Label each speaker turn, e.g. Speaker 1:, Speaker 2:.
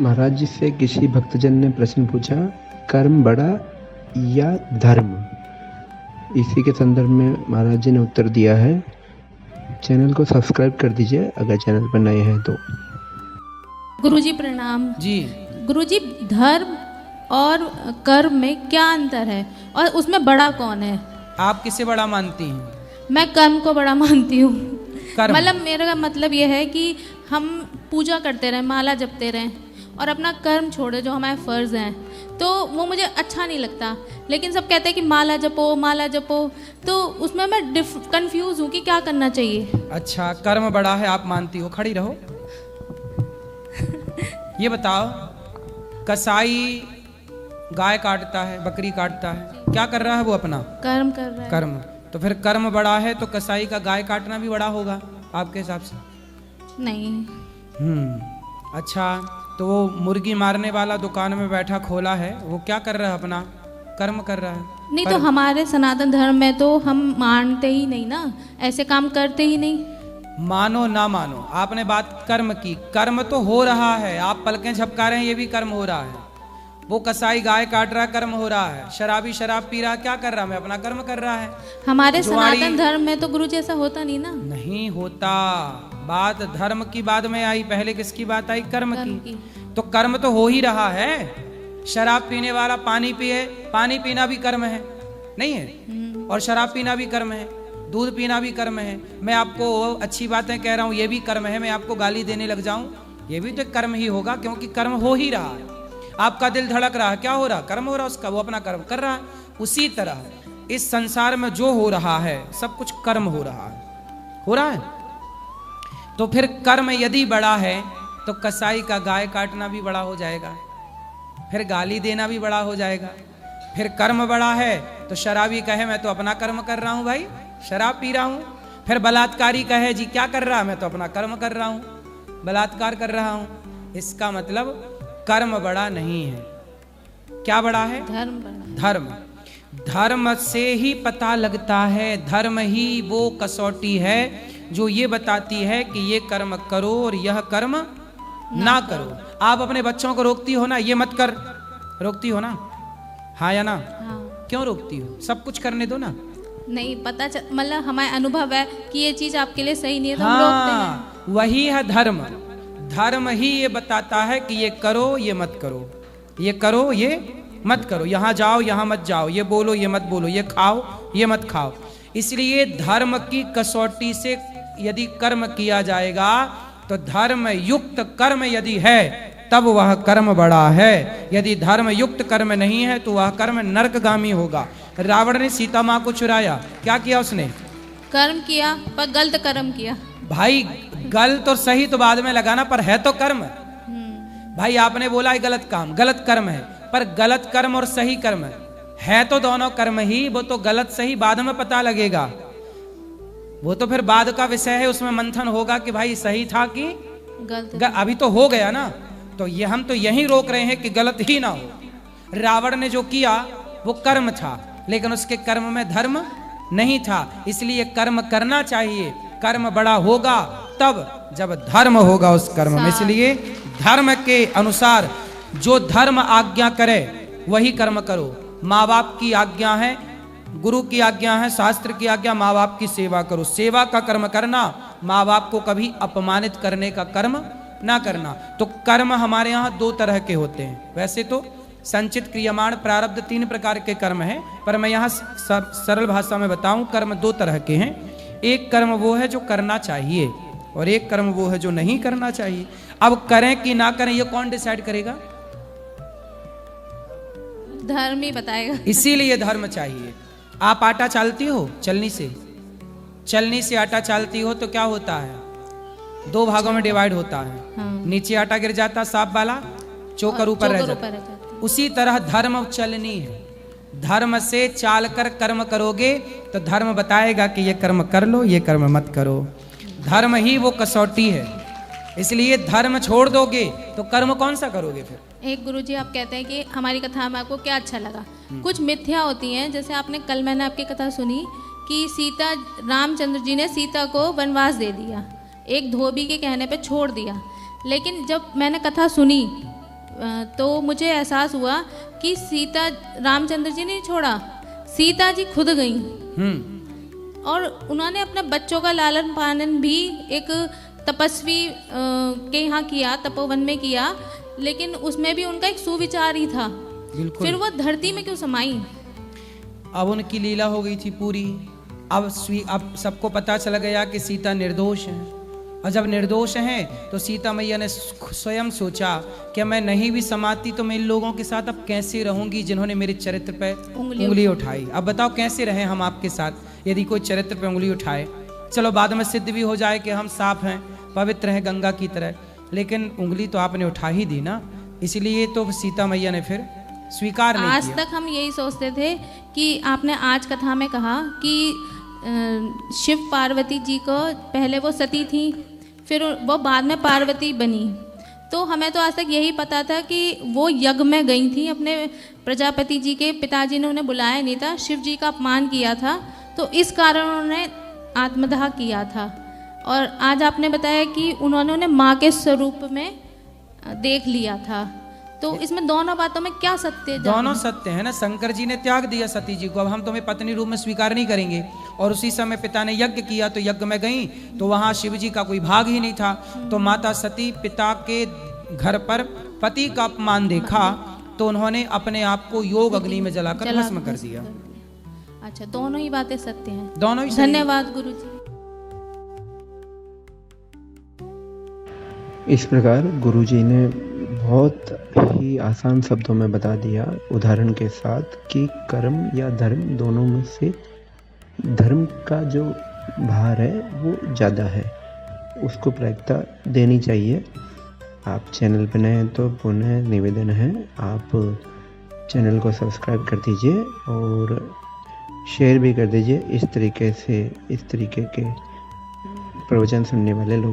Speaker 1: महाराज जी से किसी भक्तजन ने प्रश्न पूछा, कर्म बड़ा या धर्म? इसी के संदर्भ में महाराज जी ने उत्तर दिया है। चैनल को सब्सक्राइब कर दीजिए अगर चैनल पर नए हैं तो।
Speaker 2: गुरुजी प्रणाम
Speaker 3: जी।
Speaker 2: गुरुजी, धर्म और कर्म में क्या अंतर है और उसमें बड़ा कौन है?
Speaker 3: आप किसे बड़ा मानती हैं?
Speaker 2: मैं कर्म को बड़ा मानती हूँ।
Speaker 3: कर्म
Speaker 2: मतलब मेरा मतलब यह है कि हम पूजा करते रहें, माला जपते रहें और अपना कर्म छोड़े जो हमारे फ़र्ज़ हैं, तो वो मुझे अच्छा नहीं लगता। लेकिन सब कहते हैं कि माला जपो, तो उसमें मैं कंफ्यूज हूँ कि क्या करना चाहिए।
Speaker 3: अच्छा, कर्म बड़ा है आप मानती हो। खड़ी रहो। ये बताओ, कसाई गाय काटता है, बकरी काटता है, क्या कर रहा है वो? अपना
Speaker 2: कर्म कर रहा है।
Speaker 3: कर्म। तो फिर कर्म बड़ा है तो कसाई का गाय काटना भी बड़ा होगा आपके हिसाब से?
Speaker 2: नहीं।
Speaker 3: अच्छा, तो वो मुर्गी मारने वाला दुकान में बैठा खोला है, वो क्या कर रहा है? अपना कर्म कर रहा है।
Speaker 2: नहीं, तो हमारे सनातन धर्म में तो हम मानते ही नहीं ना, ऐसे काम करते ही नहीं।
Speaker 3: मानो ना मानो, आपने बात कर्म की। कर्म तो हो रहा है, आप पलकें झपका रहे हैं, ये भी कर्म हो रहा है। वो कसाई गाय काट रहा है, कर्म हो रहा है। शराबी शराब पी रहा, क्या कर रहा है? मैं अपना कर्म कर रहा है।
Speaker 2: हमारे सनातन धर्म में तो गुरु जैसा होता नहीं ना।
Speaker 3: नहीं होता। बात धर्म की बाद में आई, पहले किसकी बात आई? कर्म की। तो कर्म तो हो ही रहा है। शराब पीने वाला पानी पिए, पानी पीना भी कर्म है, नहीं है? और शराब पीना भी कर्म है, दूध पीना भी कर्म है। मैं आपको अच्छी बातें कह रहा हूँ, ये भी कर्म है। मैं आपको गाली देने लग जाऊं, ये भी तो कर्म ही होगा, क्योंकि कर्म हो ही रहा है। आपका दिल धड़क रहा है, क्या हो रहा? कर्म हो रहा उसका, वो अपना कर्म कर रहा है। उसी तरह इस संसार में जो हो रहा है सब कुछ कर्म हो रहा है। तो फिर कर्म यदि बड़ा है तो कसाई का गाय काटना भी बड़ा हो जाएगा, फिर गाली देना भी बड़ा हो जाएगा। फिर कर्म बड़ा है तो शराबी कहे मैं तो अपना कर्म कर रहा हूं भाई, शराब पी रहा हूं। फिर बलात्कारी कहे जी क्या कर रहा है? मैं तो अपना कर्म कर रहा हूं, बलात्कार कर रहा हूं। इसका मतलब कर्म बड़ा नहीं है। क्या बड़ा है?
Speaker 2: धर्म बड़ा।
Speaker 3: धर्म। धर्म से ही पता लगता है, धर्म ही वो कसौटी है जो ये बताती है कि ये कर्म करो और यह कर्म ना करो। आप अपने बच्चों को रोकती हो ना, ये मत कर, रोकती हो ना? हाँ या ना?
Speaker 2: हाँ।
Speaker 3: क्यों रोकती हो? सब कुछ करने दो ना।
Speaker 2: नहीं पता, मतलब हमारे अनुभव है कि ये चीज आपके लिए सही नहीं है, तो हम रोकते हैं।
Speaker 3: वही है धर्म। धर्म ही ये बताता है कि ये करो, ये मत करो, ये करो, ये मत करो, यहाँ जाओ, यहाँ मत जाओ, ये बोलो, ये मत बोलो, ये खाओ, ये मत खाओ। इसलिए धर्म की कसौटी से यदि कर्म किया जाएगा तो धर्म युक्त कर्म यदि है तब वह कर्म बड़ा है। यदि धर्म युक्त कर्म नहीं है तो वह कर्म नरकगामी होगा। रावण ने सीता माँ को चुराया, क्या किया उसने?
Speaker 2: कर्म किया, पर गलत कर्म किया।
Speaker 3: भाई गलत और सही तो बाद में लगाना, पर है तो कर्म। भाई आपने बोला है गलत काम, गलत कर्म है, पर गलत कर्म और सही कर्म है तो दोनों कर्म ही। वो तो गलत सही बाद में पता लगेगा, वो तो फिर बाद का विषय है, उसमें मंथन होगा कि भाई सही था कि
Speaker 2: गलत।
Speaker 3: अभी तो हो गया ना। तो ये हम तो यही रोक रहे हैं कि गलत ही ना हो। रावण ने जो किया वो कर्म था, लेकिन उसके कर्म में धर्म नहीं था, इसलिए कर्म करना चाहिए। कर्म बड़ा होगा तब जब धर्म होगा उस कर्म में। इसलिए धर्म के अनुसार जो धर्म आज्ञा करे वही कर्म करो। माँ बाप की आज्ञा है, गुरु की आज्ञा है, शास्त्र की आज्ञा, माँ बाप की सेवा करो। सेवा का कर्म करना, माँ बाप को कभी अपमानित करने का कर्म ना करना। तो कर्म हमारे यहाँ दो तरह के होते हैं। वैसे तो संचित, क्रियमाण, प्रारब्ध 3 प्रकार के कर्म हैं, पर मैं यहाँ सरल भाषा में बताऊं, कर्म 2 तरह के हैं। एक कर्म वो है जो करना चाहिए और एक कर्म वो है जो नहीं करना चाहिए। अब करें कि ना करें ये कौन डिसाइड करेगा?
Speaker 2: धर्म ही बताएगा।
Speaker 3: इसीलिए धर्म चाहिए। आप आटा चालती हो चलनी से आटा चालती हो तो क्या होता है? 2 भागों में डिवाइड होता है।
Speaker 2: हाँ।
Speaker 3: नीचे आटा गिर जाता साफ वाला, चोकर ऊपर रह जाता। उसी तरह धर्म चलनी है। धर्म से चाल कर कर्म करोगे तो धर्म बताएगा कि ये कर्म कर लो, ये कर्म मत करो। धर्म ही वो कसौटी है। इसलिए धर्म छोड़ दोगे तो कर्म कौन सा करोगे फिर?
Speaker 2: एक गुरुजी आप कहते हैं कि हमारी कथा में आपको क्या अच्छा लगा। कुछ मिथ्या होती हैं, जैसे आपने कल मैंने आपकी कथा सुनी कि सीता, रामचंद्र जी ने सीता को वनवास दे दिया, एक धोबी के कहने पे छोड़ दिया। लेकिन जब मैंने कथा सुनी तो मुझे एहसास हुआ कि सीता रामचंद्र जी ने छोड़ा, सीता जी खुद गई और उन्होंने अपने बच्चों का लालन पालन भी एक तपस्वी के यहाँ किया, तपोवन में किया, लेकिन उसमें भी उनका एक सुविचार ही था। फिर वो धरती में क्यों समाई?
Speaker 3: अब उनकी लीला हो गई थी पूरी। अब सबको पता चल गया कि सीता निर्दोष है, और जब निर्दोष हैं तो सीता मैया ने स्वयं सोचा कि मैं नहीं भी समाती तो मैं इन लोगों के साथ अब कैसे रहूंगी जिन्होंने मेरे चरित्र पर उंगली उठाई। अब बताओ कैसे रहें हम आपके साथ यदि कोई चरित्र पर उंगली उठाए। चलो बाद में सिद्ध भी हो जाए कि हम साफ हैं, पवित्र हैं गंगा की तरह, लेकिन उंगली तो आपने उठा ही दी ना, इसलिए तो सीता मैया ने फिर स्वीकार नहीं
Speaker 2: आज
Speaker 3: किया।
Speaker 2: तक हम यही सोचते थे कि आपने आज कथा में कहा कि शिव पार्वती जी को पहले वो सती थी, फिर वो बाद में पार्वती बनी, तो हमें तो आज तक यही पता था कि वो यज्ञ में गई थी, अपने प्रजापति जी के पिताजी ने उन्हें बुलाया नहीं था, शिव जी का अपमान किया था, तो इस कारण उन्होंने आत्मदाह किया था। और आज आपने बताया कि उन्होंने उन्हें माँ के स्वरूप में देख लिया था, तो इसमें दोनों बातों में क्या सत्य?
Speaker 3: दोनों सत्य है ना। शंकर जी ने त्याग दिया सती जी को, अब हम तुम्हें पत्नी रूप में स्वीकार नहीं करेंगे, और उसी समय पिता ने यज्ञ किया तो यज्ञ में गई तो वहां शिव जी का कोई भाग ही नहीं था, तो माता सती पिता के घर पर पति का अपमान देखा तो उन्होंने अपने आप को योग अग्नि में जलाकर भस्म कर दिया।
Speaker 2: अच्छा, दोनों ही बातें सत्य हैं,
Speaker 3: दोनों ही।
Speaker 2: धन्यवाद गुरु जी।
Speaker 1: इस प्रकार गुरुजी ने बहुत ही आसान शब्दों में बता दिया उदाहरण के साथ कि कर्म या धर्म दोनों में से धर्म का जो भार है वो ज़्यादा है, उसको प्राथमिकता देनी चाहिए। आप चैनल पर नए हैं तो पुनः निवेदन है आप चैनल को सब्सक्राइब कर दीजिए और शेयर भी कर दीजिए। इस तरीके के प्रवचन सुनने वाले लोगों